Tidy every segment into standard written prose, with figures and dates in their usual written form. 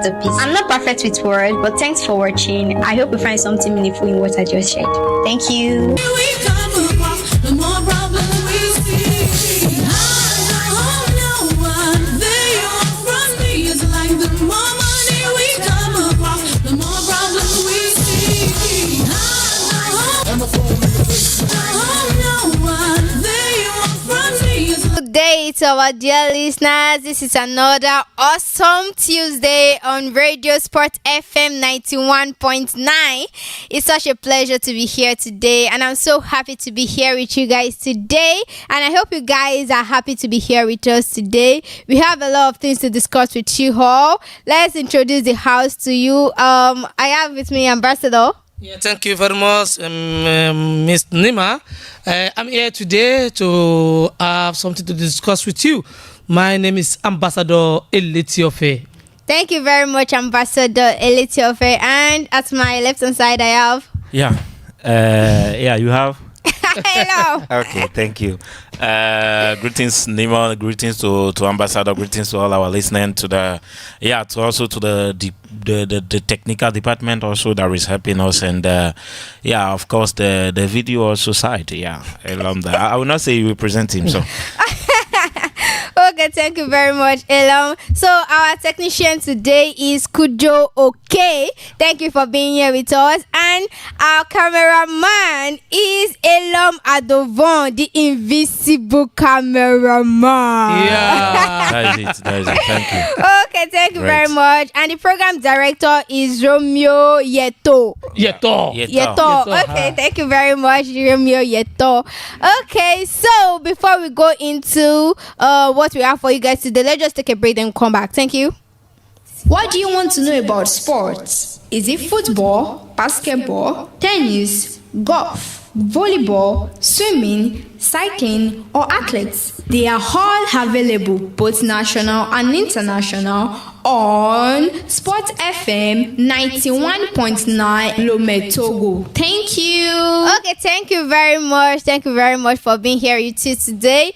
The piece. I'm not perfect with words, but thanks for watching. I hope you find something meaningful in what I just shared. Thank you. Good day to our dear listeners. This is another awesome Tuesday on Radio Sport FM 91.9. It's such a pleasure to be here today, and I'm so happy to be here with you guys today. And I hope you guys are happy to be here with us today. We have a lot of things to discuss with you all. Let's introduce the house to you. I have with me Ambassador. Yeah, thank you very much, Ms. Nima. I'm here today to have something to discuss with you. My name is Ambassador Elitiofe. Thank you very much, Ambassador Elitiofe. And at my left hand side, I have. Yeah, you have. Hello. Okay, thank you. Greetings, Nima. Greetings to Ambassador. Greetings to all our listeners. To also to the technical department also that is helping us, and of course the video also side. Yeah, along that. I will not say you represent him. So. Okay, thank you very much, Elam. So our technician today is Kujo Okay. Thank you for being here with us. And our cameraman is Elam Adovon, the invisible cameraman. Yeah. That is it. Thank you. Okay, thank you very much. And the program director is Romeo Yeto. Yeto. Okay, thank you very much, Romeo Yeto. Okay, so before we go into what we have for you guys today, let's just take a break and come back. Thank you. What do you want to know about sports? Is it football, basketball, tennis, golf, volleyball, swimming, cycling, or athletes? They are all available, both national and international, on Sport FM 91.9 Lome Togo. Thank you. Okay, thank you very much. Thank you very much for being here with us today.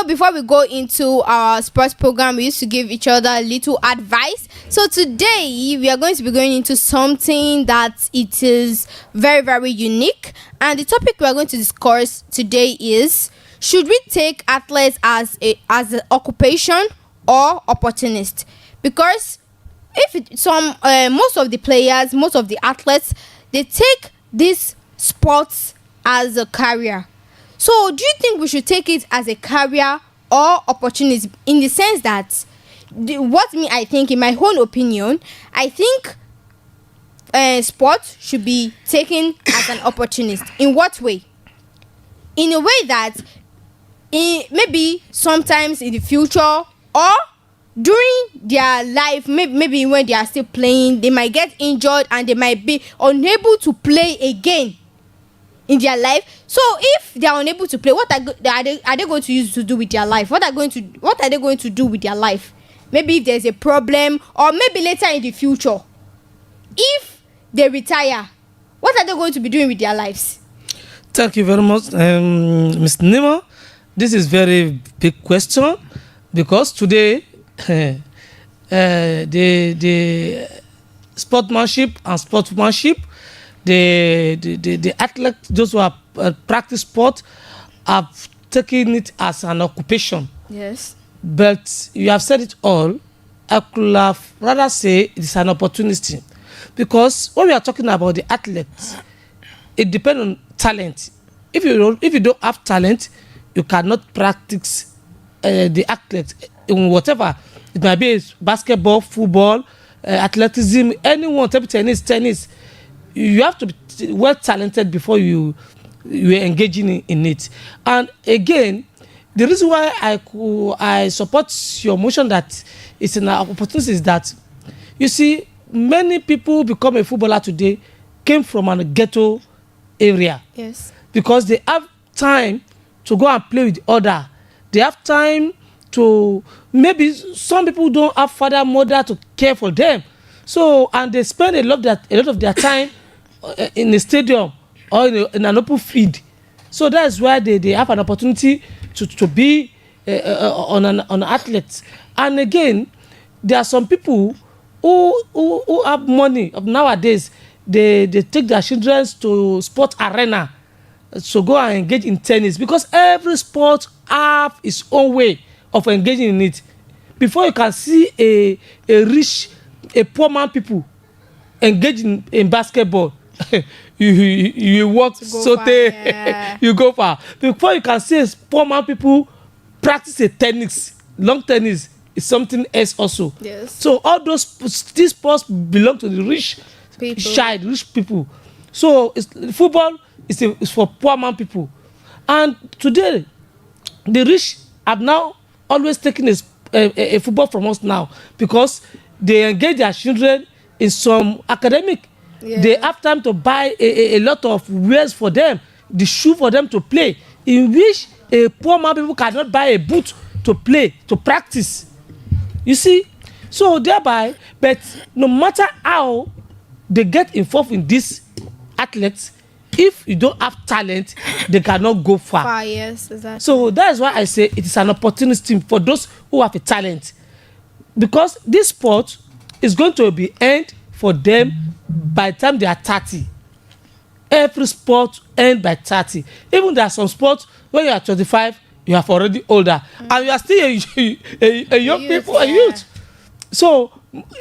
Before we go into our sports program, we used to give each other a little advice. So today we are going to be going into something that it is very, very unique. And the topic we are going to discuss today is: should we take athletes as an occupation or opportunist? Because most of the players, most of the athletes, they take these sports as a career. So do you think we should take it as a career or opportunity? In the sense that, I think, in my own opinion, I think sport should be taken as an opportunist. In what way? In a way that maybe sometimes in the future or during their life, maybe when they are still playing, they might get injured and they might be unable to play again in their life. So if they are unable to play, what are they going to use to do with their life? What are they going to do with their life? Maybe if there's a problem, or maybe later in the future, if they retire, what are they going to be doing with their lives? Thank you very much, Mr. Nima. This is very big question, because today the sportsmanship and sportsmanship, the athletes, those who have practice sport, have taken it as an occupation. Yes. But you have said it all. I could have rather say it's an opportunity, because when we are talking about the athletes, it depends on talent. If you don't have talent, you cannot practice the athlete in whatever it might be: basketball, football, athleticism, anyone, table tennis. You have to be well talented before you are engaging in it. And again, the reason why I support your motion that it's an opportunity is that, you see, many people become a footballer today came from a ghetto area. Yes. Because they have time to go and play with other. They have time to, maybe some people don't have father, mother to care for them. So, and they spend a lot of their time in the stadium or in an open field. So that's why they have an opportunity to be on an athlete. And again, there are some people who have money of nowadays, they take their children to sport arena to go and engage in tennis, because every sport have its own way of engaging in it. Before you can see a poor man people engage in basketball, you walk sote, yeah. you go far. Before you can see a poor man people practice a tennis, long tennis is something else also. Yes. So all these sports belong to the rich rich people. So football is for poor man people. And today the rich have now always taken a football from us now, because they engage their children in some academic. Yeah. They have time to buy a lot of wares for them, the shoe for them to play, in which a poor man people cannot buy a boot to play, to practice. You see, so thereby, but no matter how they get involved in these athletes, if you don't have talent, they cannot go far. Yes, exactly. So that is why I say it is an opportunity for those who have a talent, because this sport is going to be end for them by the time they are 30. Every sport end by 30. Even there are some sports when you are 25, you are already older, and you are still a young people, a youth. So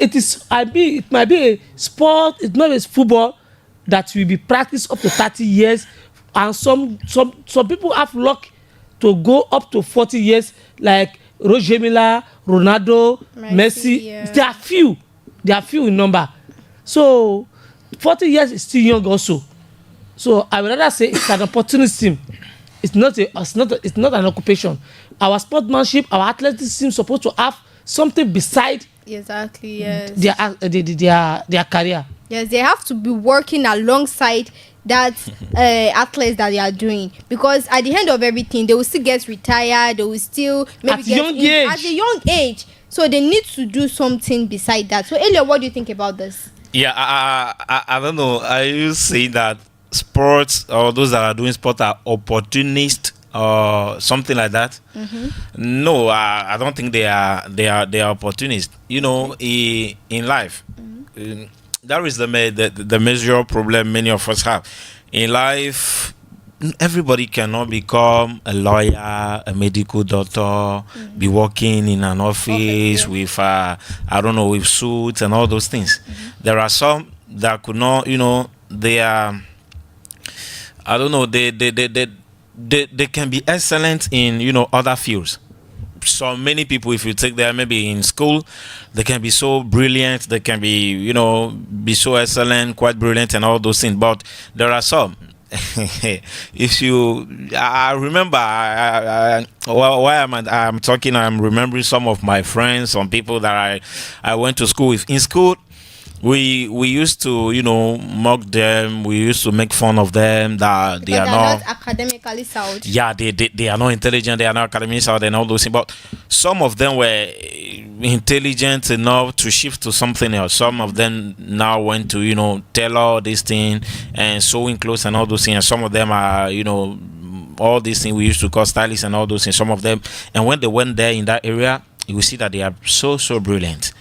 it might be a sport. It's not a football that will be practiced up to 30 years, and some people have luck to go up to 40 years, like Roger Milla, Ronaldo, Messi. Yeah. They are few in number. So 40 years is still young also. So I would rather say it's an opportunity. It's not an occupation. Our sportsmanship, our athleticism is supposed to have something beside Exactly. Yes. their career. Yes, they have to be working alongside that athletes that they are doing, because at the end of everything they will still get retired, they will still maybe at a young age, so they need to do something beside that. So Elia, what do you think about this? Yeah, I don't know. Are you saying that sports, or those that are doing sport, are opportunists or something like that? No, I don't think they are opportunists. You know, in life, that is the major problem many of us have in life. Everybody cannot become a lawyer, a medical doctor, be working in an office with with suits and all those things. There are some that could not, they are, they can be excellent in other fields. So many people, if you take them maybe in school, they can be so brilliant, they can be be so excellent, quite brilliant and all those things. But there are some I remember while I'm talking, I'm remembering some of my friends, some people that I went to school with. In school, we used to mock them, we used to make fun of them, that because they are not academically sound. Yeah, they are not intelligent, they are not academically sound and all those things. But some of them were intelligent enough to shift to something else. Some of them now went to tell all this thing and sewing clothes and all those things. And some of them are all these things we used to call stylists and all those things. Some of them, and when they went there in that area, you will see that they are so brilliant.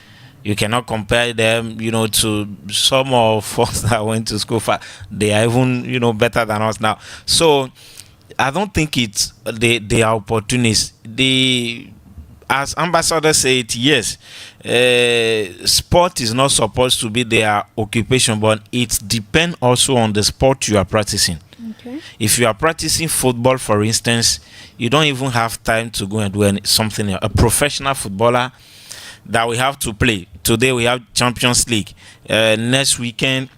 You cannot compare them, to some of us that went to school. They are even, better than us now. So I don't think they are opportunists. As Ambassador said, yes, sport is not supposed to be their occupation, but it depends also on the sport you are practicing. Okay. If you are practicing football, for instance, you don't even have time to go and do something else. A professional footballer that we have to play. Today we have Champions League. Next weekend,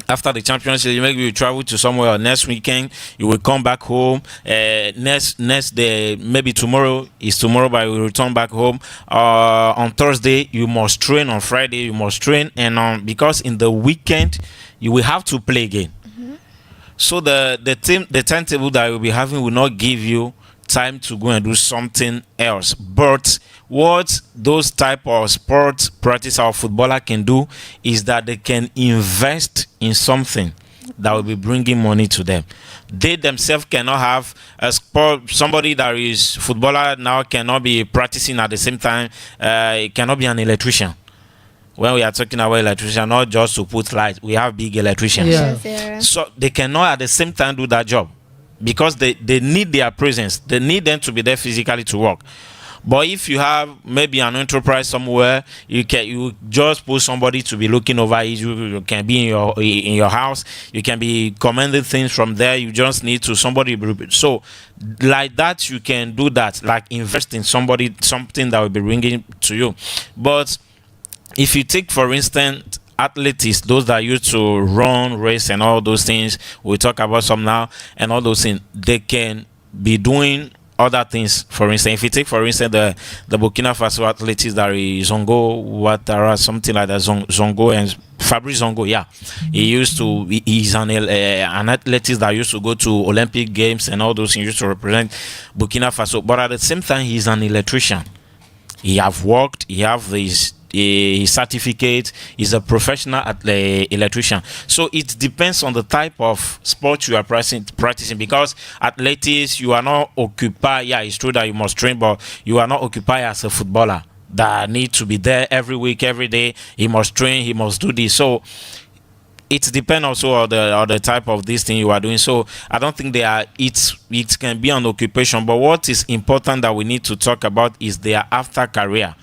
after the Champions League, maybe you travel to somewhere. Or next weekend, you will come back home. Next day, maybe tomorrow is tomorrow, but you will return back home. On Thursday, you must train. On Friday, you must train, and because in the weekend, you will have to play again. So the timetable that you will be having will not give you time to go and do something else. But what those type of sports practice our footballer can do is that they can invest in something that will be bringing money to them. They themselves cannot have a sport. Somebody that is footballer now cannot be practicing at the same time. It cannot be an electrician. when we are talking about electrician, not just to put light, we have big electricians. Yeah. Yes. So they cannot at the same time do that job because they need their presence. They need them to be there physically to work. But if you have maybe an enterprise somewhere, you just put somebody to be looking over it. You can be in your house. You can be commanding things from there. You just need to somebody. So like that, you can do that. Like invest in somebody, something that will be bringing to you. But if you take, for instance, athletes, those that used to run, race, and all those things, we'll talk about some now, and all those things, they can be doing other things. For instance, if you take, for instance, the Burkina Faso athletes, that is Zongo Ouattara, something like that, Zongo and Fabrice Zongo, yeah. He's an athlete that used to go to Olympic Games and all those things, used to represent Burkina Faso. But at the same time, he's an electrician. He have worked, he have his certificate, is a professional electrician. So it depends on the type of sport you are practicing, because athletics, you are not occupied. Yeah, it's true that you must train, but you are not occupied as a footballer that need to be there every week, every day. He must train, he must do this. So it depends also on the type of this thing you are doing. So I don't think it can be an occupation. But what is important that we need to talk about is their after career.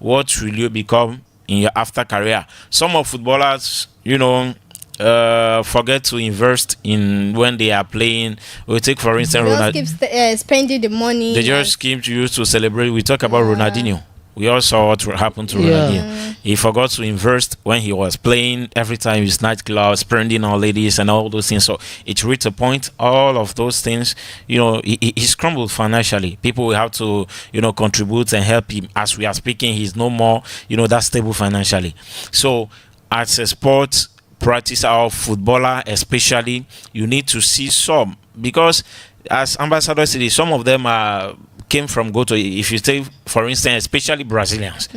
What will you become in your after career? Some of footballers, forget to invest in when they are playing. We take, for instance, Ronaldinho. Keep spending the money. They just keep to use to celebrate. We talk about Ronaldinho. We all saw what happened to Ronaldinho. He forgot to invest when he was playing. Every time his nightclub, spending on ladies and all those things. So it reached a point, all of those things, he's crumbled financially. People will have to, contribute and help him. As we are speaking, he's no more, that stable financially. So as a sport practicer or footballer especially, you need to see some. Because as Ambassador said, some of them came from if you take, for instance, especially Brazilians,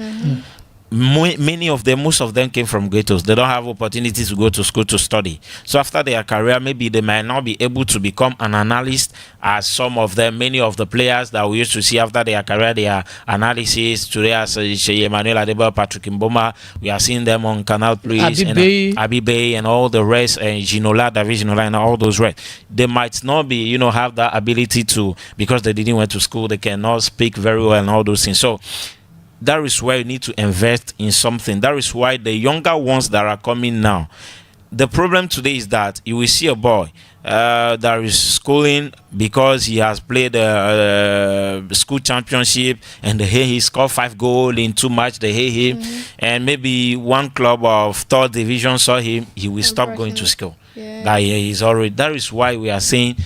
most of them came from ghettos. They don't have opportunity to go to school to study. So after their career, maybe they might not be able to become an analyst as some of them, many of the players that we used to see after their career, their analysis today, as Emmanuel Adebayor, Patrick Mboma, we are seeing them on Canal Plus, and Abi Bay and all the rest, and Ginola, David Ginola, and all those rest. They might not be, have that ability to, because they didn't went to school, they cannot speak very well and all those things. So that is why you need to invest in something. That is why the younger ones that are coming now, the problem today is that you will see a boy that is schooling because he has played a school championship, and he scored 5 goals in 2 matches. They hate him, and maybe one club of 3rd division saw him, he will stop going to school. That is why we are saying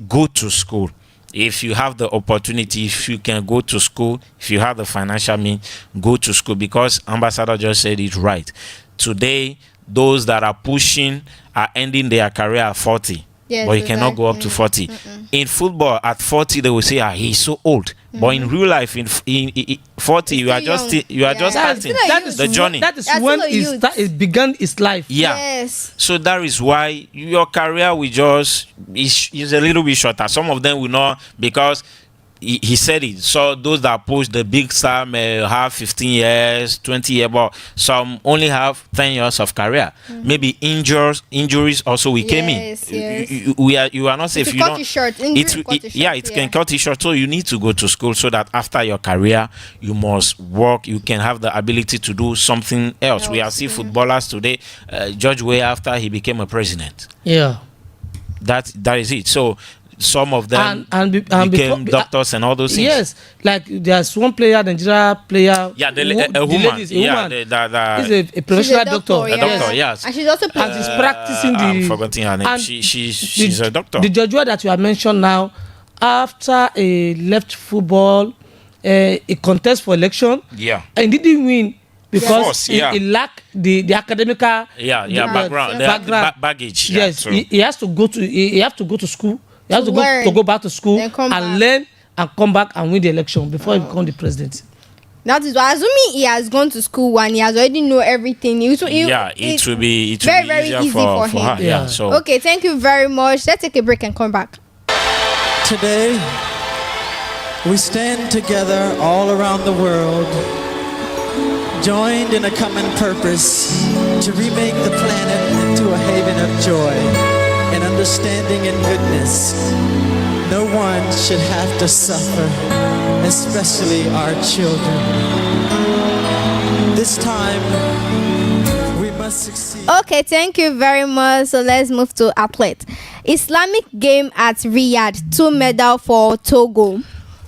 go to school. If you have the opportunity, if you can go to school, if you have the financial means, go to school, because Ambassador just said it right. Today, those that are pushing are ending their career at 40. Yes, but you cannot go up to 40. In football, at 40, they will say, he's so old. But in real life, in 40, you are just starting. That is the journey. That is when it began its life. Yeah. Yes. So that is why your career will just is a little bit shorter. Some of them will not, because he said it. So those that push the big star may have 15 years, 20 years, but some only have 10 years of career. Maybe injuries also came in. Yes. You are not safe. You cut it short. It can cut it short. So you need to go to school, so that after your career, you must work. You can have the ability to do something else. We have seen footballers today. George Weah, after he became a president. Yeah. That is it. So some of them became doctors and all those things. Yes, like there's one player, Nigeria player. Yeah, a woman. She's a professional doctor. A doctor, yes. And she's also and she's practicing I'm forgetting her name. She's a doctor. The George Weah that you have mentioned now, after a left football, a contest for election. Yeah. And didn't win. Because he lacked the academical baggage. Yes, he has to go to school. He has to go back to school and learn and come back and win the election before he become the president. That is why, assuming he has gone to school and he has already know everything. It will be very easy for him. Her. Yeah. So okay, thank you very much. Let's take a break and come back. Today, we stand together all around the world joined in a common purpose to remake the planet into a haven of joy and understanding and goodness. No one should have to suffer, especially our children. This time, we must succeed. Okay, thank you very much. So let's move to athlete. Islamic game at Riyadh, 2 medal for Togo.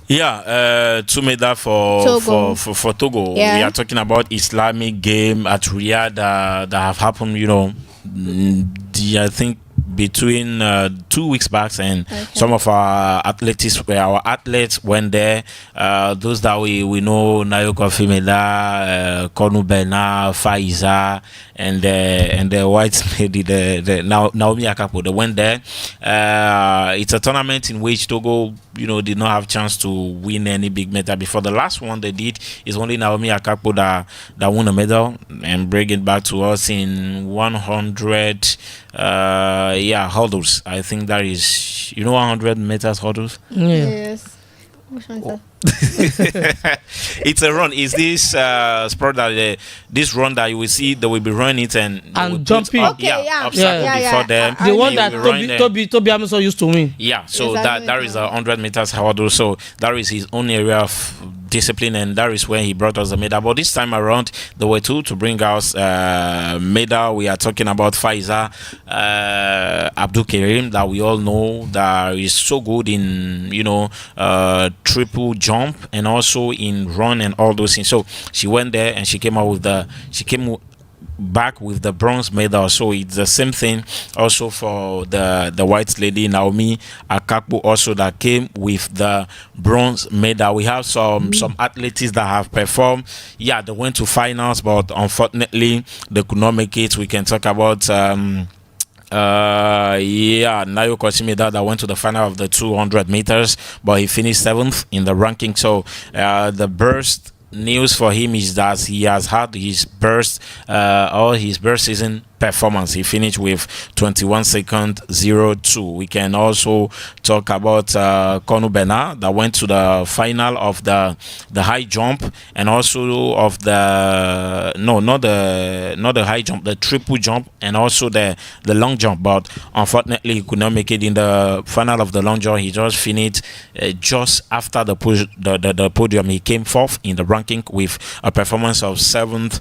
Yeah, 2 medal for Togo. for Togo. Yeah. We are talking about Islamic game at Riyadh that have happened. I think between 2 weeks back, and some of our athletes went there. Those that we know, Nayoka Femela, Konu Bena, Faiza, and the white lady, the Naomi Akapo. They went there. It's a tournament in which Togo, did not have chance to win any big medal before. The last one they did is only Naomi Akapo that won a medal and bring it back to us in 100 hurdles. I think that is 100 meters hurdles. Yeah. Yes. Which one is that? It's a run. Is this sport that this run that you will see, they will be running it and And jumping. Okay, yeah. obstacle Yeah. before them. The one They that will be running there. Toby Amiso used to win. Yeah, so Exactly. that is 100 meters hurdle. So that is his own area of discipline, and that is where he brought us the medal. But this time around, there were two to bring us medal. We are talking about Faiza Abdul Karim, that we all know that is so good in triple jump and also in run and all those things. So she went there and she came back with the bronze medal. So it's the same thing also for the white lady Naomi Akakpo, also that came with the bronze medal. We have some athletes that have performed. Yeah, they went to finals, but unfortunately they could not make it. We can talk about Nayo Kosimida that went to the final of the 200 meters, but he finished 7th in the ranking. So the burst news for him is that he has had his burst season performance. He finished with 21.02. We can also talk about Konu Bena that went to the final of the high jump, and also of the not the high jump, the triple jump, and also the long jump, but unfortunately he could not make it in the final of the long jump. He just finished just after the podium. He came 4th in the ranking with a performance of 7th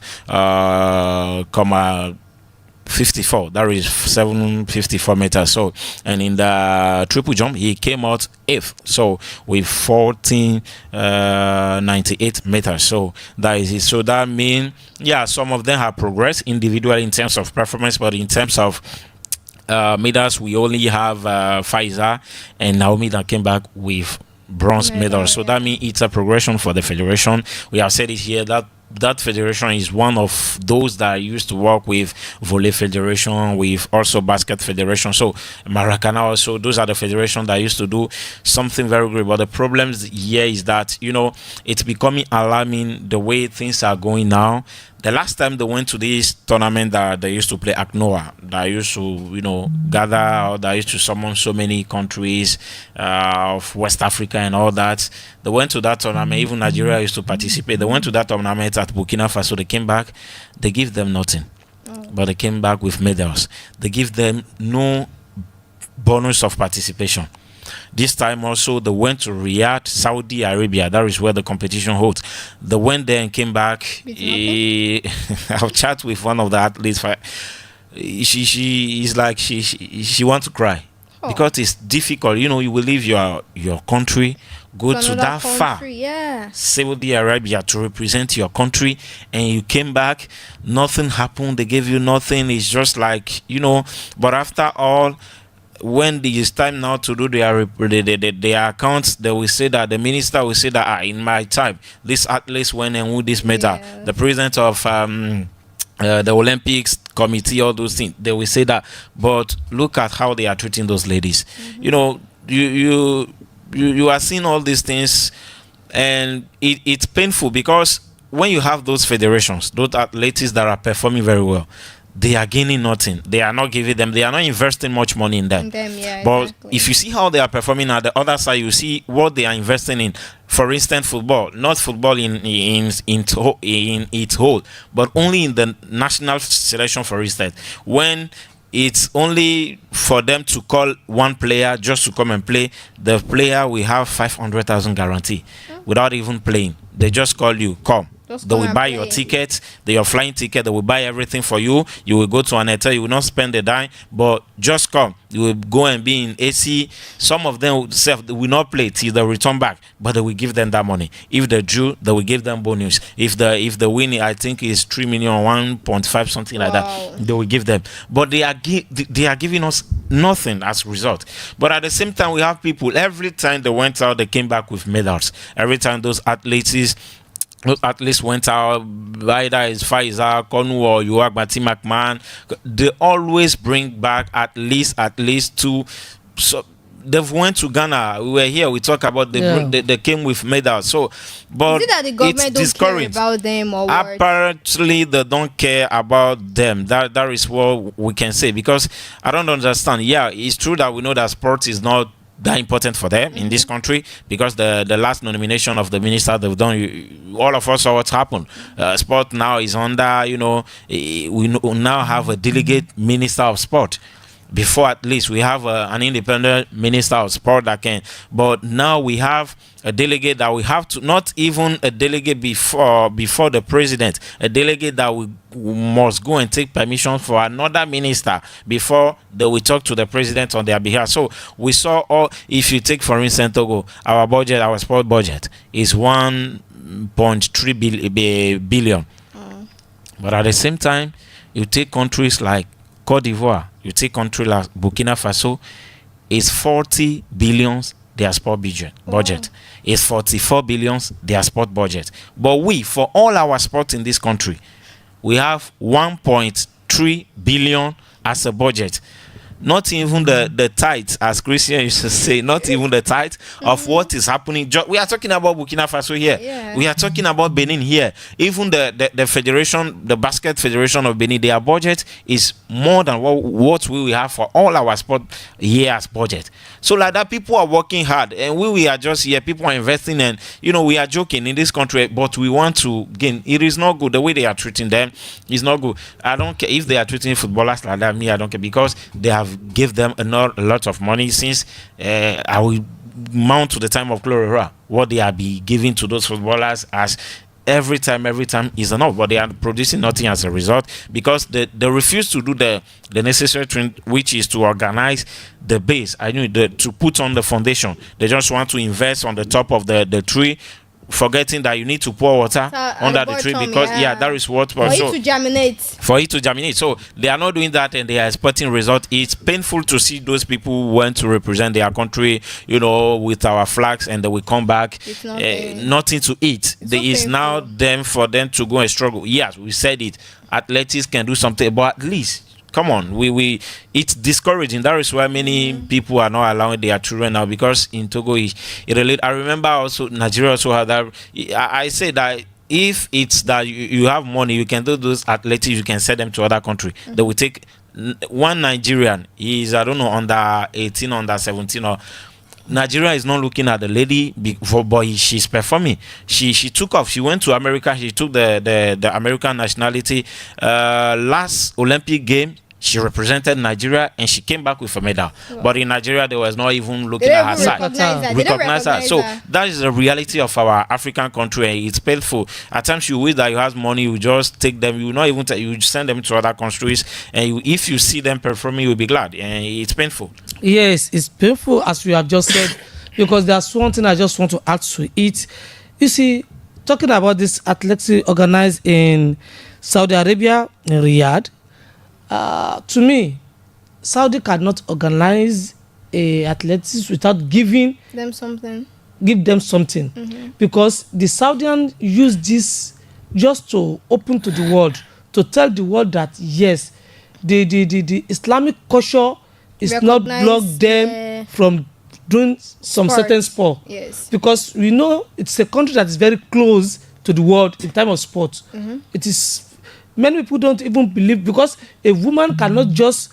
54, that is 754 meters. So, and in the triple jump he came out 8th, so with 1498 meters. So that is it. So that means, some of them have progressed individually in terms of performance, but in terms of medals, we only have Faiza and Naomi that came back with bronze medal. So that means it's a progression for the federation. We have said it here that federation is one of those that used to work with Volley Federation, with also Basket Federation. So Maracana also, those are the federation that used to do something very great. But the problems here is that, it's becoming alarming the way things are going now. The last time they went to this tournament that they used to play ACNOA, that used to, gather, or that used to summon so many countries of West Africa and all that. They went to that tournament. Even Nigeria used to participate. They went to that tournament at Burkina Faso. They came back. They give them nothing. But they came back with medals. They give them no bonus of participation. This time also they went to Riyadh, Saudi Arabia. That is where the competition holds. They went there and came back. I've chat with one of the athletes. She is like she wants to cry because it's difficult. You will leave your country, go to that far, Saudi Arabia, to represent your country, and you came back, nothing happened. They gave you nothing. It's just like But after all, when it is time now to do their accounts, they will say that the minister will say that in my time this athletes went and won this medal. The president of the Olympics committee, all those things, they will say that. But look at how they are treating those ladies. You are seeing all these things, and it's painful because when you have those federations, those athletes that are performing very well, they are gaining nothing. They are not giving them. They are not investing much money in them. Yeah, but exactly. if you see how they are performing at the other side, you see what they are investing in. For instance, football, not football in its whole, but only in the national selection. For instance, when it's only for them to call one player just to come and play, the player will have 500,000 guarantee without even playing. They just call you, come. Just They come will and buy play. your ticket, your flying ticket. They will buy everything for you. You will go to an hotel. You will not spend a dime, but just come. You will go and be in AC. Some of them will not play till they return back, but they will give them that money. If they drew, they will give them bonus. If the winning, I think is 3 million, 1.5, something like Wow. that, they will give them. But they are giving us nothing as a result. But at the same time, we have people. Every time they went out, they came back with medals. Every time those athletes went out, either it's Pfizer, Konu, or Uagbati McMahon, they always bring back at least two. So they've went to Ghana. We were here. We talk about they came with medals. So, but Is it that the government it's don't care discouraging. about them or what? Apparently, they don't care about them. That is what we can say, because I don't understand. Yeah, it's true that we know that sport is not that important for them in this country, because the last nomination of the minister they've done, all of us saw what happened. Sport now is under, we now have a delegate minister of sport. Before, at least, we have an independent minister of sport that can, but now we have a delegate that we have to, not even a delegate before the president, a delegate that we must go and take permission for another minister before they will talk to the president on their behalf. So we saw if you take, for instance, Togo, our sport budget is 1.3 billion. But at the same time, you take countries like Cote d'Ivoire, you take country like Burkina Faso, it's 40 billions their sport budget. It's 44 billions their sport budget. But we, for all our sports in this country, we have 1.3 billion as a budget. Not even the tithe, as Christian used to say, not even the tithe of what is happening. We are talking about Burkina Faso here. Yeah. We are talking about Benin here. Even the federation, the basket federation of Benin, their budget is more than what we will have for all our sport years budget. So like that, people are working hard, and we are just here. People are investing, and we are joking in this country, but we want to gain. It is not good the way they are treating them. It's not good. I don't care if they are treating footballers like that. Me, I don't care, because they have give them a lot of money. Since I will mount to the time of Chlorera, what they are be giving to those footballers as every time is enough, but they are producing nothing as a result, because they refuse to do the necessary thing, which is to organize the base. To put on the foundation. They just want to invest on the top of the tree, forgetting that you need to pour water under the tree, because that is what for it to germinate. So they are not doing that, and they are expecting results. It's painful to see those people who went to represent their country, with our flags, and they will come back nothing to eat. There is now for them to go and struggle. Yes, we said it. Athletics can do something, but at least, come on, it's discouraging. That is why many people are not allowing their children now, because in Togo, I remember also Nigeria also had that. I say that if it's that you have money, you can do those athletics, you can send them to other country. They will take one Nigerian. He is, I don't know, under 18, under 17, or Nigeria is not looking at the lady but she's performing. She took off. She went to America. She took the American nationality. Last Olympic game, she represented Nigeria, and she came back with a medal. Wow. But in Nigeria, they was not even looking at her side. Recognize her. So that is the reality of our African country, and it's painful. At times, you wish that you have money, you just take them. You not even you send them to other countries, and if you see them performing, you'll be glad. And it's painful. Yes, it's painful, as we have just said, because there's one thing I just want to add to it. You see, talking about this athletics organized in Saudi Arabia, in Riyadh, to me, Saudi cannot organize athletics without giving them something. Because the Saudians use this just to open to the world, to tell the world that yes, the Islamic culture is not block them from doing some certain sport. Yes. Because we know it's a country that is very close to the world in time of sport. It is many people don't even believe, because a woman cannot just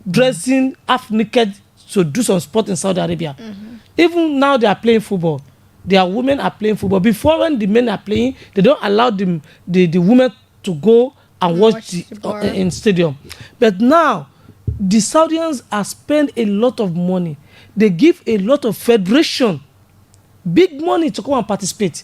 dressing half naked to do some sport in Saudi Arabia. Even now they are playing football. Their women are playing football. Before, when the men are playing, they don't allow the women to go and watch in stadium. But now the Saudians are spend a lot of money. They give a lot of federation big money to come and participate.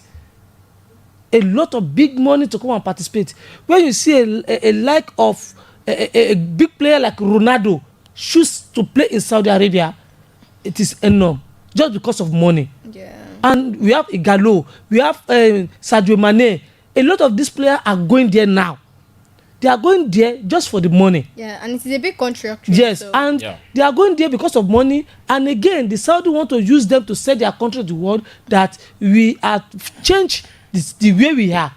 A lot of big money to come and participate. When you see a like of a big player like Ronaldo choose to play in Saudi Arabia, it is enormous just because of money. Yeah. And we have Igalo, we have Sadio Mane. A lot of these players are going there now. They are going there just for the money. Yeah, and it's a big country actually. Yes, so. and Yeah. they are going there because of money. And again, the Saudi want to use them to sell their country to the world that we are changed the way we are.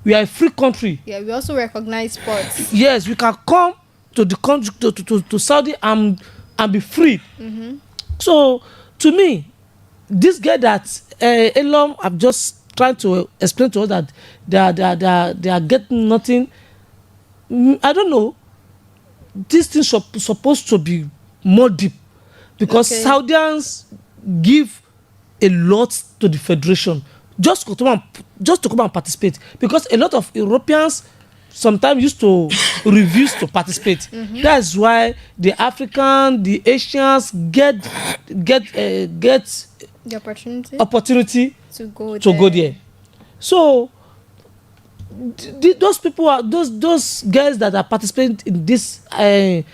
We are a free country. Yeah, we also recognize sports. Yes, we can come to the country to Saudi and be free. So to me, this guy that Elon have just tried to explain to us that they are getting nothing. I don't know. This thing supposed to be more deep, because Okay. Saudians give a lot to the federation just to come and participate, because a lot of Europeans sometimes used to refuse to participate. That's why the African, the Asians get The opportunity to go to go there. So those people are those guys that are participating in this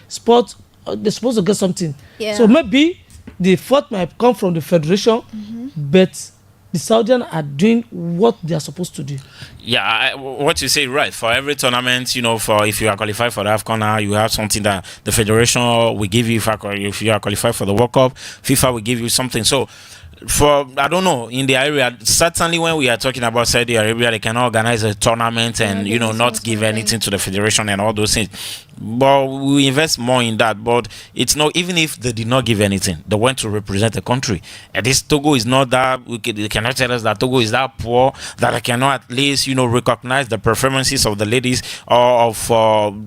sport, they're supposed to get something. Yeah. So maybe the fault might come from the federation, but the Saudians are doing what they are supposed to do. Yeah, what you say, right. For every tournament, for if you are qualified for the AFCON, you have something that the federation will give you. If you are qualified for the World Cup, FIFA will give you something. So, I don't know, in the area, certainly when we are talking about Saudi Arabia, they can organize a tournament and, not give anything to the federation and all those things. But we invest more in that. But it's not, even if they did not give anything, they went to represent the country. And this Togo is not that, they cannot tell us that Togo is that poor, that they cannot at least, recognize the performances of the ladies or of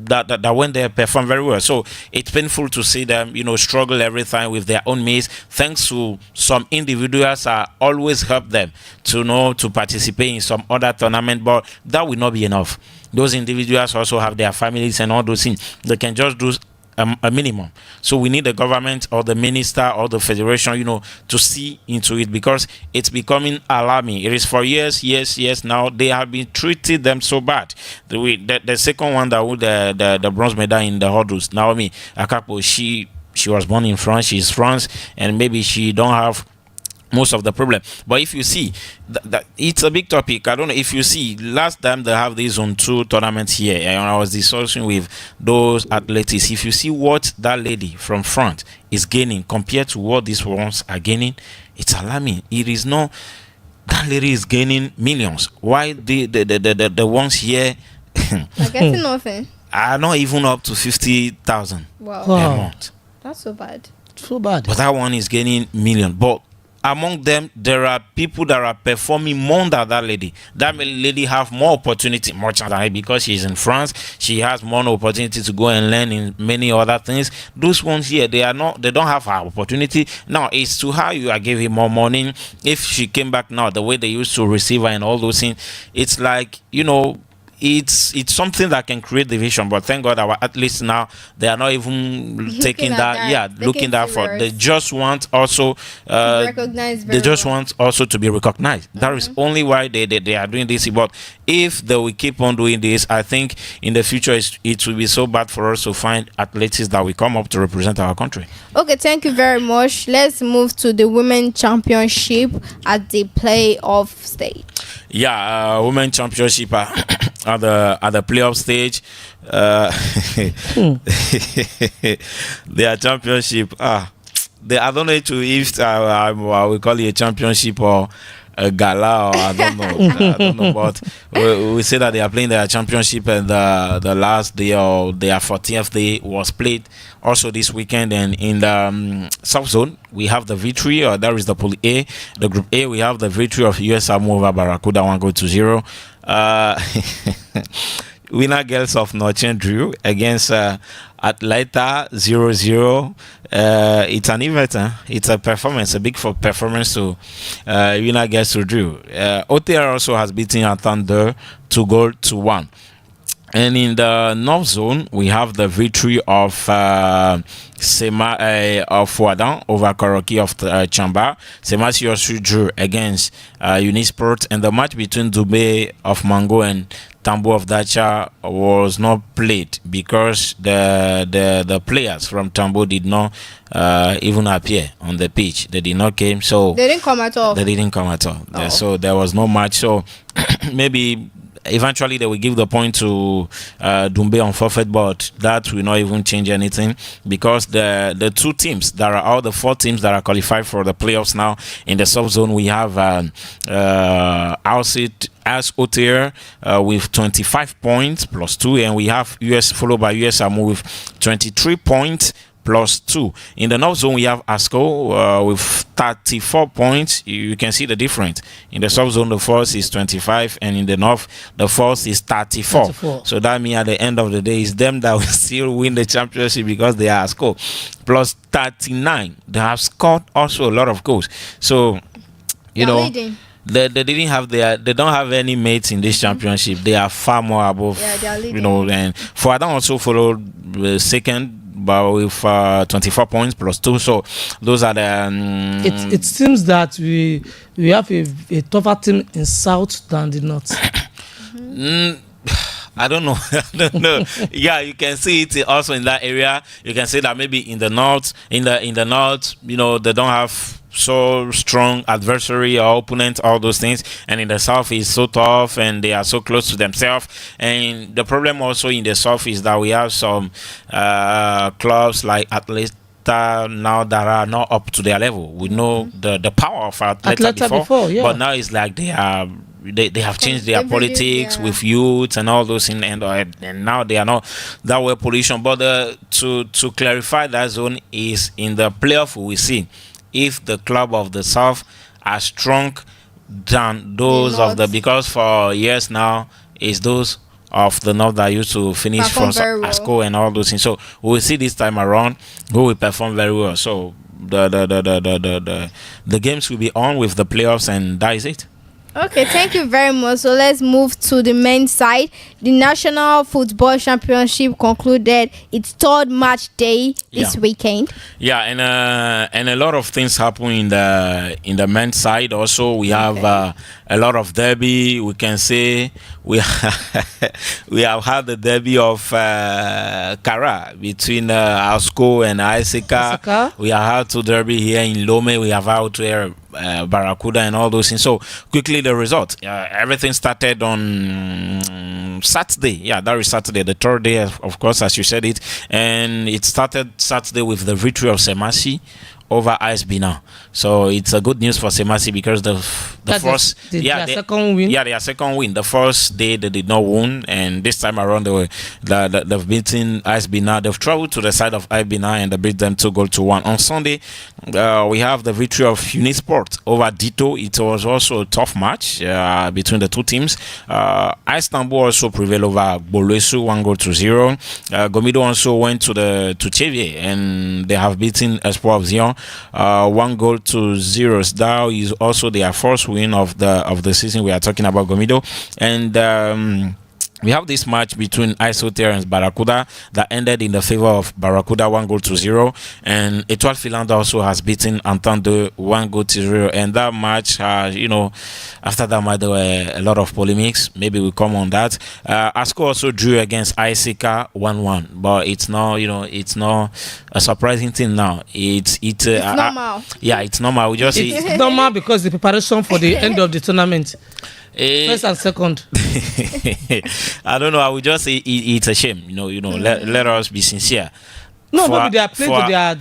that when they perform very well. So it's painful to see them, struggle every time with their own means. Thanks to some individuals always help them to participate in some other tournament, but that will not be enough. Those individuals also have their families and all those things. They can just do a minimum. So we need the government or the minister or the federation, to see into it, because it's becoming alarming. It is for years now. They have been treated them so bad. The second one that won the bronze medal in the hurdles, Naomi Akapo, she was born in France. She's France, and maybe she don't have most of the problem. But if you see that it's a big topic. I don't know if you see last time they have this Zone 2 tournament here, and I was discussing with those athletes. If you see what that lady from France is gaining compared to what these ones are gaining, it's alarming. It is not that lady is gaining millions. Why the ones here are getting nothing? Are not even up to 50,000 Wow. a month. That's so bad. So bad. But that one is gaining million. But among them, there are people that are performing more than that lady. That lady have more opportunity, more chance than her, because she's in France. She has more opportunity to go and learn in many other things. Those ones here, they don't have her opportunity. Now it's to her you are giving more money. If she came back now, the way they used to receive her and all those things, it's like, it's something that can create division. But thank God our athletes now, they are not even taking that. Looking that for. They just want also recognized. They just want also to be recognized. That is only why they are doing this. But if they will keep on doing this, I think in the future it will be so bad for us to find athletes that will come up to represent our country. Okay, thank you very much. Let's move to the women championship at the playoff stage. Yeah, women championship at the playoff stage. Their championship. I don't know if I will call it a championship or a gala, or I don't know. But we say that they are playing their championship, and the last day or their 40th day was played also this weekend. And in the South Zone, we have the victory, or that is the Pool A. The Group A, we have the victory of US Samoa Barracuda 1-0. Winner Girls of Nochin drew against Atlanta 0-0. It's an event. It's a performance, a big performance to Winner Girls to drew. OTR also has beaten Thunder 2-1. And in the North Zone, we have the victory of Fouadan over Koroki of Chamba. Semasi also drew against Unisport, and the match between Dubé of Mango and Tambo of Dacha was not played because the players from Tambo did not even appear on the pitch. They did not came, so They didn't come at all. they didn't come at all. Oh. So there was no match. So maybe eventually they will give the point to Dumbe on forfeit, but that will not even change anything because the two teams that are all the four teams that are qualified for the playoffs now in the sub zone, we have Alcid as OTR with 25 points plus 2, and we have US followed by USAMU with 23 points plus 2. In the North Zone, we have ASCO with 34 points. You can see the difference. In the South Zone, the first is 25, and in the North, the first is 34. 34. So that means at the end of the day, it's them that will still win the championship because they are ASCO. Plus 39. They have scored also a lot of goals. So, you They're know, leading. they didn't have they don't have any mates in this championship. They are far more above, Yeah, they are leading. you know. And Fouadan also followed second, but with 24 points plus 2. So those are the. It seems that we have a tougher team in South than the North. I don't know. I don't know. Yeah, you can see it also in that area. You can see that maybe in the north, in the north, you know, they don't have so strong adversary or opponent, all those things, and in the south is so tough and they are so close to themselves. And the problem also in the south is that we have some clubs like Atlanta now that are not up to their level. We know the power of Atlanta before, yeah. but now it's like they have changed their They've politics yeah. with youth and all those things, and now they are not that well positioned. But to clarify, that zone is in the playoff. We see if the club of the south are strong than those of the, because for years now it's those of the north that used to finish Perform from very well. ASCO and all those things. So we will see this time around who will perform very well. So the games will be on with the playoffs, and that is it. Okay, thank you very much. So let's move to the men's side. The National Football Championship concluded its third match day this Yeah. weekend. Yeah, and a lot of things happen in the men's side. Also, we have a lot of derby. We can say we we have had the derby of Kara between Asco and Isika. Isika. We have had two derby here in Lome. We have out there Barracuda and all those things. So quickly the result. Everything started on Saturday. Yeah, that is Saturday, the third day, of course, as you said it. And it started Saturday with the victory of Semasi over AS Bina. So it's a good news for Semasi because the That's first their second win. Yeah, their second win. The first day they did not win, and this time around they've beaten AS Bina. They've traveled to the side of AS Bina and they beat them 2-1. On Sunday, we have the victory of Unisport over Dito. It was also a tough match between the two teams. Istanbul also prevailed over Bolesu 1-0. Gomido also went to Chevier and they have beaten Espoir of Zion 1-0. That is also their first win of the season. We are talking about Gomido, and we have this match between Isoter and Barracuda that ended in the favor of Barracuda 1-0, and Etoile Filanda also has beaten Entente 1-0. And that match, after that match there were a lot of polemics. Maybe we'll come on that. Asco also drew against Isika 1-1, but it's not, it's not a surprising thing now. It's normal. Yeah, it's normal. We just It's normal because the preparation for the end of the tournament, first and second. I don't know. I would just say it's a shame. Let us be sincere. No, maybe they are playing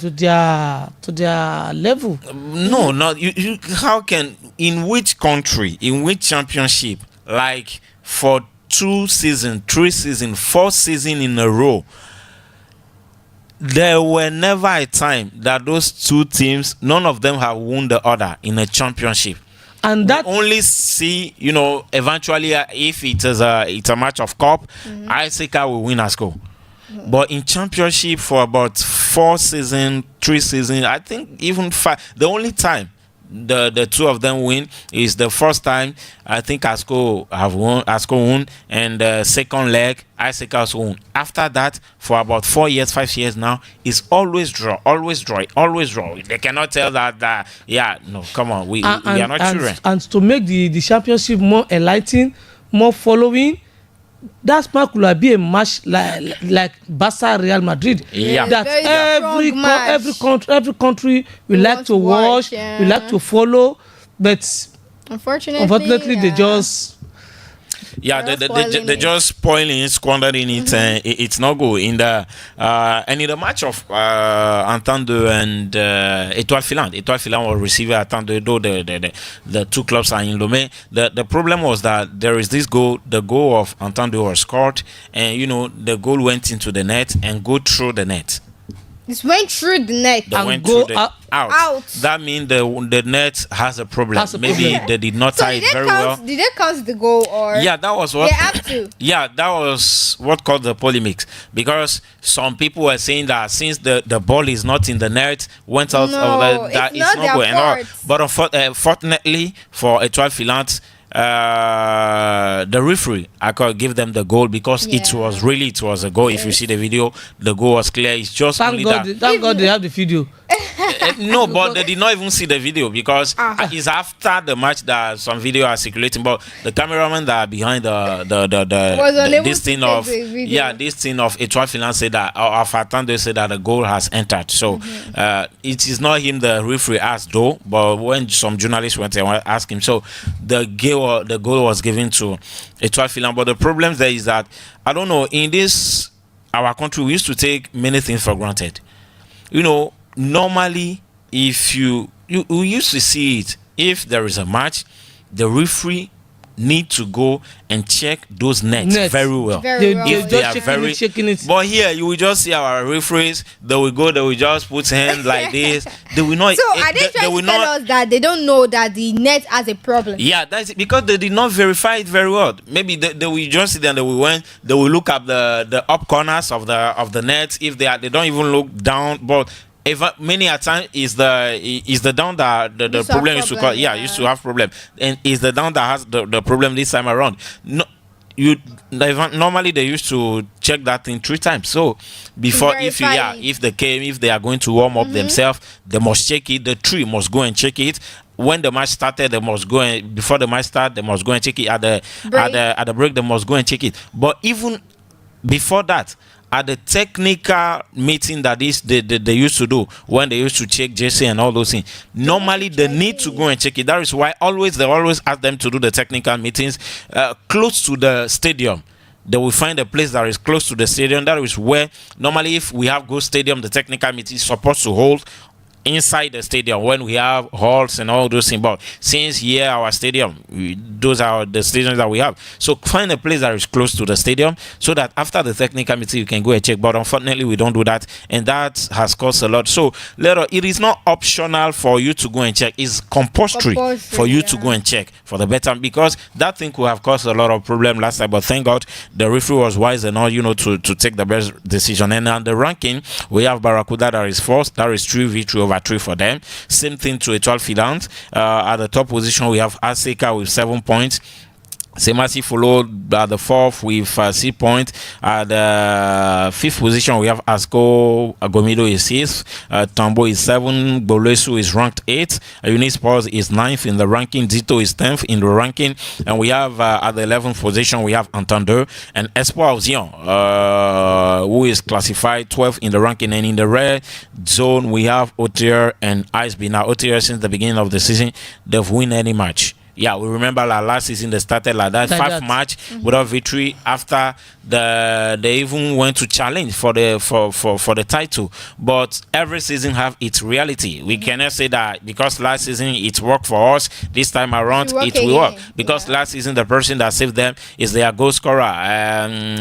to their level. No, not you. How can, in which country, in which championship, like for 2 seasons, 3 seasons, 4 seasons in a row, there were never a time that those two teams, none of them have won the other in a championship. And that only see, eventually if it's a match of cup, Isaac will win ASCO. But in championship for about 3 seasons, I think even 5, the only time the two of them win is the first time I think ASCO won, and the second leg Isaac also won. After that, for about 5 years now, it's always draw. They cannot tell that no, come on, we are not children. And to make the championship more enlightening, more following, that match could be a match like Barca Real Madrid. Yeah. That every country we like to watch, yeah. we like to follow, but unfortunately they just they just spoiling, squandering it, and it's not good. In the match of Entente and Étoile Filante will receive Entente, though the two clubs are in Lomé. The problem was that there is this goal. The goal of Entente was scored, and the goal went into the net and go through the net. It went through the net They and went go through the out. That means the net has a problem. Maybe they did not tie it very well. Did they count the goal or? Yeah, that was what They have to. Yeah, that was what caused the polemics, because some people were saying that since the ball is not in the net, went out of that, it's it's not not going their on. fault. But unfortunately for Étoile Filante, the referee I could give them the goal, because it was a goal. If you see the video, the goal was clear. It's just thank only God they have the video. no, but they did not even see the video, because it's after the match that some video are circulating. But the cameraman that behind this thing of Étoile Filante said that, of Attendeur said that the goal has entered. So it is not him the referee asked though, but when some journalists went and asked him, so the goal was given to Étoile Filante. But the problem there is that, I don't know, in this our country we used to take many things for granted. Normally, if we used to see it, if there is a match, the referee need to go and check those nets very well. If they are very shaking it. But here you will just see our referees. They will just put hands like this. They will not. So are they trying to tell us that they don't know that the net has a problem? Yeah, that's it, because they did not verify it very well. Maybe they will just sit there and they will look up the up corners of the net. If they don't even look down, but many a time is the down that the problem used to cause. Yeah, used to have problem, and is the down that has the problem this time around. No, normally they used to check that thing 3 times. So before, if they are going to warm up themselves, they must check it. The 3 must go and check it. When the match started, they must go and before the match start, they must go and check it. At the break, they must go and check it. But even before that, at the technical meeting that they used to do when they used to check JC and all those things, normally they need to go and check it. That is why they always ask them to do the technical meetings close to the stadium. They will find a place that is close to the stadium. That is where normally, if we have good stadium, the technical meeting is supposed to hold inside the stadium when we have halls and all those things. But since here our stadium, those are the stadiums that we have, so find a place that is close to the stadium so that after the technical meeting you can go and check. But unfortunately we don't do that, and that has caused a lot. So later, it is not optional for you to go and check, it's compulsory for you to go and check for the better, because that thing could have caused a lot of problem last time. But thank God the referee was wise enough to take the best decision. And on the ranking, we have Barracuda that is first. That is 3 victory over 3 for them. Same thing to Étoile Filante. At the top position we have Aseka with 7 points. Semasi followed at the 4th with 6 points. At the 5th position we have ASCO Gomido is 6th. Tambo is 7. Bolesu is ranked 8th. Unisport is 9th in the ranking. Zito is 10th in the ranking. And we have at the 11th position we have Entendeur and Espoir of Zion, who is classified 12th in the ranking. And in the red zone we have OTR and ISB. Now OTR, since the beginning of the season, they've won any match. Yeah, we remember like last season they started like that, Like 5 that. match without victory. After they even went to challenge for the title. But every season have its reality. We cannot say that because last season it worked for us, this time around It work it will work. again. Because Yeah. last season the person that saved them is their goal scorer,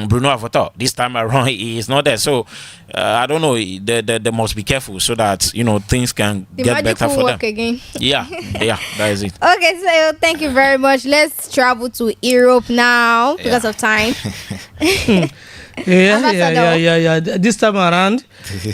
Bruno Avoto. This time around he is not there. So I don't know. They must be careful so that things can The get magic better will for work them. again. Yeah, that is it. Okay, so thank you very much. Let's travel to Europe now because of time. Ambassador. Yeah. This time around,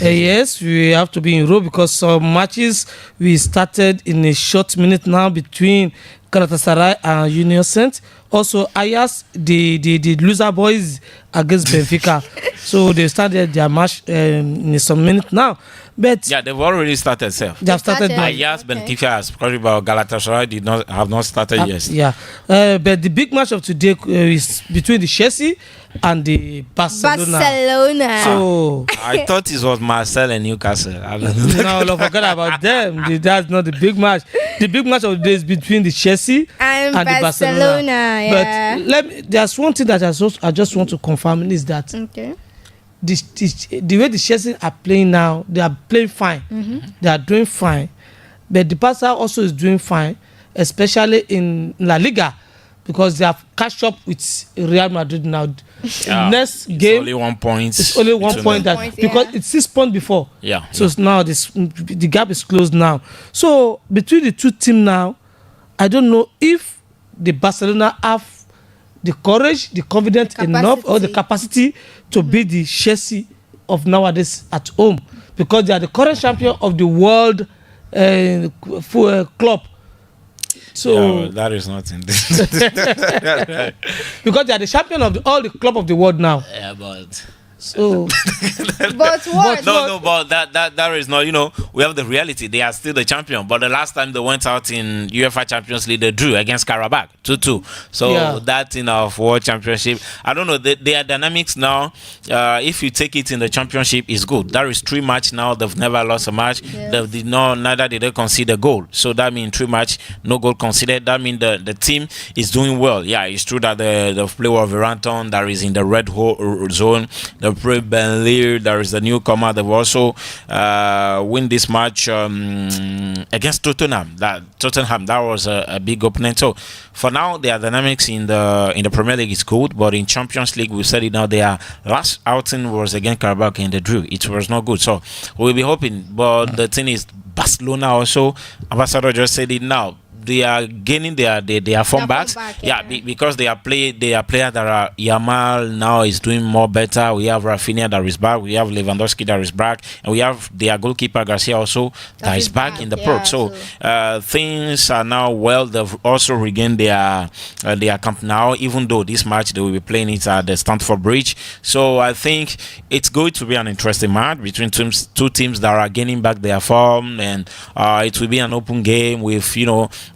yes, we have to be in row because some matches we started in a short minute now between Galatasaray and Union Saint. Also, Ajax, the loser boys against Benfica. So they started their match in some minute now. But Yeah, they've already started, sir. they have started. Started. now. Yes, Okay. Benfica has probably about Galatasaray have not started yet. Yeah, but the big match of today is between the Chelsea and the Barcelona. Barcelona. So I thought it was Marcel and Newcastle. I don't know. no, don't forget about them. That's not the big match. The big match of the day is between the Chelsea And and the Barcelona. yeah. But there's one thing that I just want to confirm is that Okay. the way the Chelsea are playing now, they are playing fine. They are doing fine. But the Barca also is doing fine, especially in La Liga, because they have catch up with Real Madrid now. Yeah, Next it's game, only 1 point. it's only 1 between point them. that Points, because yeah. it's 6 points before. Yeah. So it's now the gap is closed now. So between the two teams now, I don't know if the Barcelona have the courage, the confidence enough, or the capacity to beat the Chelsea of nowadays at home, because they are the current champion of the world club. So Yeah, that is nothing. because they are the champion of all the club of the world now. Yeah, but So But what? no, but that is not. We have the reality. They are still the champion. But the last time they went out in UEFA Champions League, they drew against Karabakh 2-2. So Yeah. that of World Championship, I don't know. Their dynamics now. If you take it in the championship, is good. There is 3 match now. They've never lost a match. Yes. They did not. Neither did they concede a goal. So that means 3 match, no goal conceded. That means the team is doing well. Yeah, it's true that the player of Viranton that is in the red zone. The play Benlir, there is the newcomer. They've also win this match against Tottenham. That was a big opponent. So for now, their dynamics in the Premier League is good, but in Champions League, we said it now. Their last outing was against Karabakh and they drew. It was not good. So we'll be hoping. But the thing is, Barcelona also. Ambassador just said it now. They are gaining their form back. Yeah. Because they are players that are Yamal now is doing more better. We have Rafinha that is back. We have Lewandowski that is back, and we have their goalkeeper Garcia also that is back in the yeah, Pro. So things are now well. They've also regained their camp now. Even though this match they will be playing it at the Stamford Bridge. So I think it's going to be an interesting match between two teams that are gaining back their form, and it will be an open game with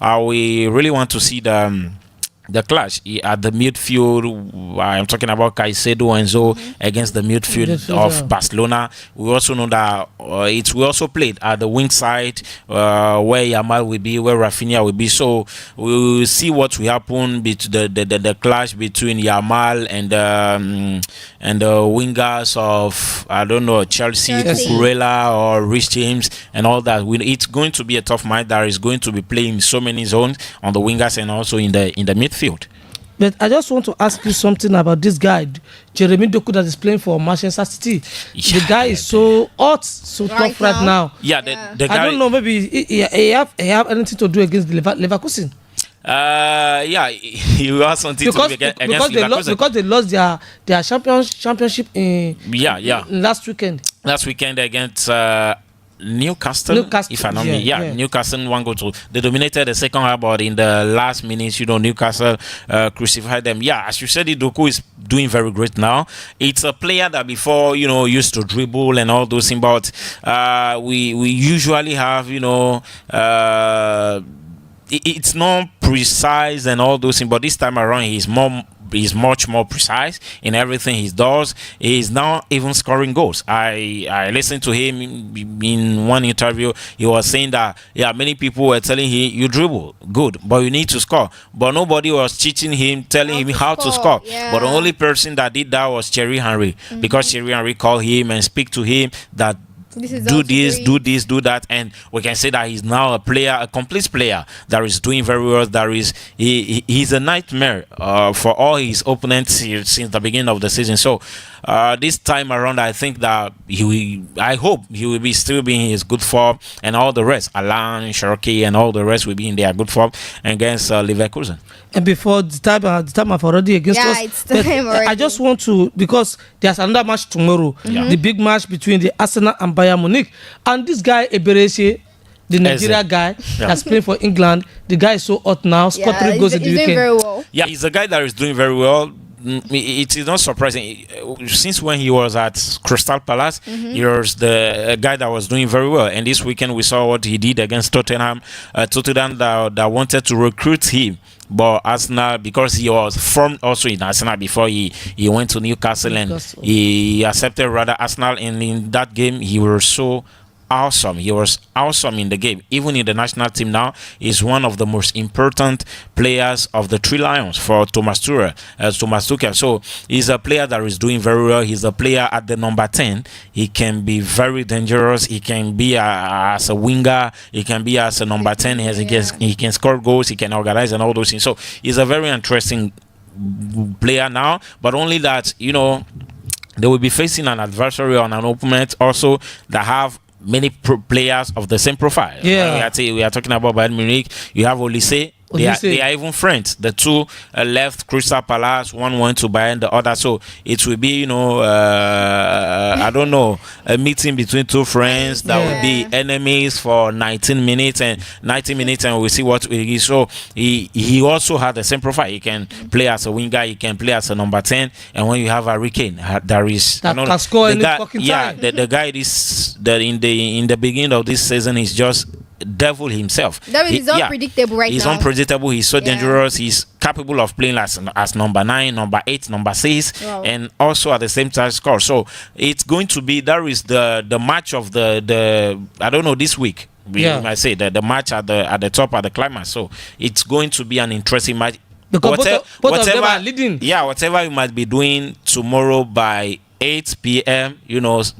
we really want to see the clash at the midfield. I'm talking about Caicedo and Enzo against the midfield of Barcelona. We also know that it will also played at the wing side where Yamal will be, where Rafinha will be. So we will see what will happen between the clash between Yamal and the wingers of Chelsea, Cucurella or Rich James and all that. It's going to be a tough match that is going to be playing so many zones on the wingers and also in the midfield. But I just want to ask you something about this guy, Jeremy Doku, that is playing for Manchester City. The guy is so hot, so tough right now. Yeah, the guy, I don't know, maybe he have anything to do against the Leverkusen. He has something to do against Leverkusen. Because they lost their championship in last weekend. Last weekend against Newcastle, if I'm not mistaken. Newcastle 1-2. They dominated the second half, but in the last minutes, Newcastle crucified them. Yeah, as you said, Doku is doing very great now. It's a player that before, used to dribble and all those things, but we usually have, it's not precise and all those things, but this time around he's more He's much more precise in everything he does. He's now even scoring goals. I listened to him in one interview. He was saying that many people were telling him, you dribble good, but you need to score. But nobody was teaching him, telling him how to score. Yeah. But the only person that did that was Thierry Henry, because Thierry Henry called him and speak to him that do this, do that, and we can say that he's now a complete player that is doing very well. He's a nightmare for all his opponents since the beginning of the season. So this time around, I think that I hope he will still be in his good form, and all the rest, Alan, Cherokee, and all the rest will be in their good form against Leverkusen. And before the time I've already against us. It's time already. I just want to, because there's another match tomorrow, the big match between the Arsenal and Bayern Munich, and this guy Eberechi, the Nigeria guy that's playing for England, the guy is so hot now, scored 3 goals in the weekend. Very well. Yeah, he's a guy that is doing very well. It is not surprising. Since when he was at Crystal Palace, he was the guy that was doing very well. And this weekend we saw what he did against Tottenham. Tottenham that wanted to recruit him, but Arsenal, because he was formed also in Arsenal before he went to Newcastle, and he accepted rather Arsenal. And in that game, he was so awesome. He was awesome in the game. Even in the national team now, he's one of the most important players of the Three Lions for Thomas Tuchel. So he's a player that is doing very well. He's a player at the number 10. He can be very dangerous. He can be as a winger. He can be as a number 10. He can score goals. He can organize and all those things. So he's a very interesting player now. But only that, they will be facing an adversary on an opponent also that have many players of the same profile. Yeah, we are talking about Bayern Munich. You have Olise. They are even friends. The two left Crystal Palace. One went to Bayern, the other. So it will be, I don't know, a meeting between two friends that will be enemies for 19 minutes, and we'll see what it is. So he also had the same profile. He can play as a winger. He can play as a number 10. And when you have a Hurricane, there is that can score any fucking time. Yeah, the guy in the beginning of this season is just devil himself. He's unpredictable right now. He's unpredictable. He's so dangerous. He's capable of playing as number 9, number 8, number 6, and also at the same time score. So it's going to be, there is the match of the I don't know, this week. We might say the match at the top, at the climax. So it's going to be an interesting match. Because both of them are leading. Yeah, whatever you might be doing tomorrow by 8 p.m.,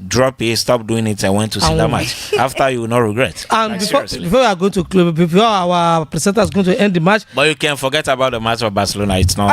drop it, stop doing it, and went to see that match. After, you will not regret. And before we are going to club, before our presenter is going to end the match. But you can forget about the match of Barcelona. It's not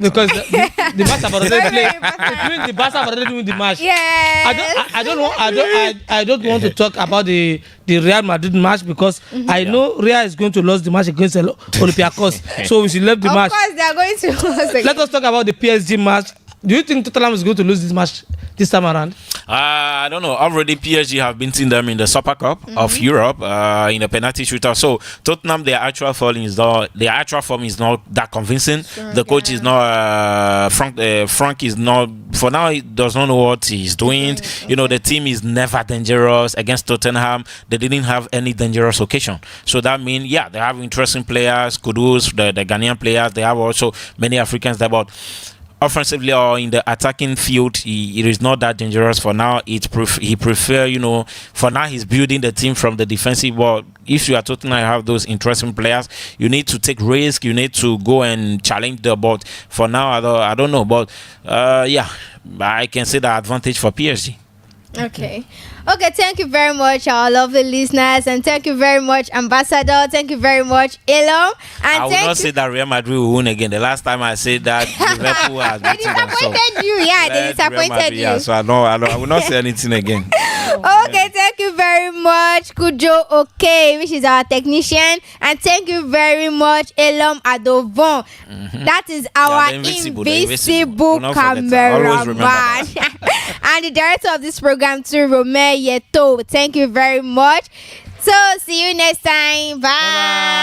because the match have already played. The Barca have already won the match. Yeah. I don't want to talk about the Real Madrid match, because I know Real is going to lose the match against Olympiacos. So we should leave the match. Of course, they are going to lose again. Let us talk about the PSG match. Do you think Tottenham is going to lose this match this time around? I don't know. Already PSG have beaten them in the Super Cup of Europe in a penalty shootout. So Tottenham, their actual form is not that convincing. The coach is not Frank is not, for now, he does not know what he's doing. The team is never dangerous. Against Tottenham, they didn't have any dangerous occasion. So that means, they have interesting players, Kudus, the Ghanaian players. They have also many Africans there, but offensively or in the attacking field, it is not that dangerous for now. He prefer, for now he's building the team from the defensive. But if you are Tottenham, you have those interesting players, you need to take risk. You need to go and challenge the. But for now, I don't know. But I can see the advantage for PSG. Okay, thank you very much, our lovely listeners, and thank you very much, Ambassador. Thank you very much, Elom. And I will not say that Real Madrid will win again. The last time I said that, Liverpool has beaten them. They disappointed you. Yeah, they disappointed you. Yeah, so I will not say anything again. Okay, thank you very much, Kujo which is our technician, and thank you very much, Elom Adovon. That is our invisible cameraman. And the director of this program too, Romeo Yeto. Thank you very much. So see you next time. Bye.